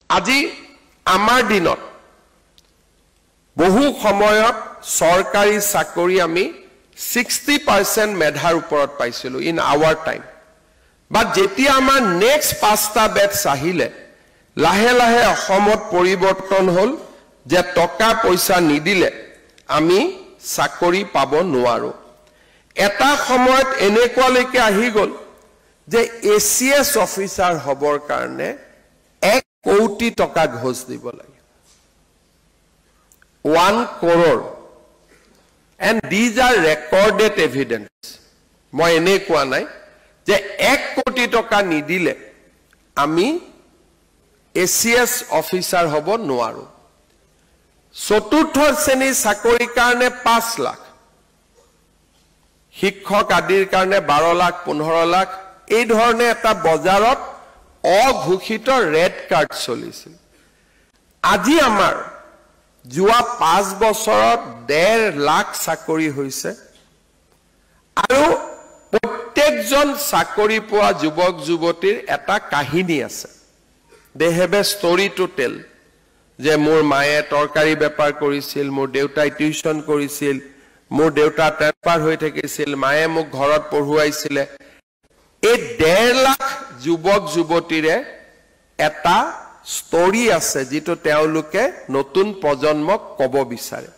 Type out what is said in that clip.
আজি আমাৰ দিনত বহু সময়ত সৰকাৰি চাকৰি আমি 60% মেধাৰ ওপৰত পাইছিলো ইন আৱাৰ টাইম বাট যেতিয়া আমাৰ নেক্সট 5টা বেটছ আহিলে লাহে লাহে অসমত পৰিৱৰ্তন হ'ল যে টকা পইচা নিদিলে আমি চাকৰি পাব নোৱাৰো এটা সময়ত এনেকুৱালৈকে আহি গ'ল যে এচিএস অফিচাৰ হবৰ কাৰণে 1 কোটি টকা ঘোষ দিব লাগে 1 crore and these are recorded evidence মই এনে কোৱা নাই যে 1 কোটি টকা নিদিলে আমি এচিএস অফিচাৰ হ'ব নোৱাৰো চতুৰ্থ শ্ৰেণীৰ চাকৰিৰ কাৰণে 5 লাখ শিক্ষক আদিৰ কাৰণে 12 লাখ 15 লাখ এই ধৰণে এটা বজাৰত অঘোষিত ৰেড কাৰ্ড চলিছিল আজি আমাৰ যোৱা 5 বছৰত 1.5 লাখ চাকৰি হৈছে আৰু প্ৰত্যেকজন চাকৰি পোৱা যুৱক যুৱতীৰ এটা কাহিনী আছে they have a story to tell যে মোৰ মায়ে তৰকাৰী বেপাৰ কৰিছিল মোৰ দেউতাই টিউচন কৰিছিল মোৰ দেউতা ট্ৰেন্সফাৰ হৈ থাকিছিল মায়ে মোক ঘৰত পঢ়ুৱাইছিল এই 1.5 লাখ যুৱক যুৱতীৰে এটা ষ্টৰী আছে যেটো তেওঁলোকে নতুন প্ৰজন্মক ক'ব বিচাৰে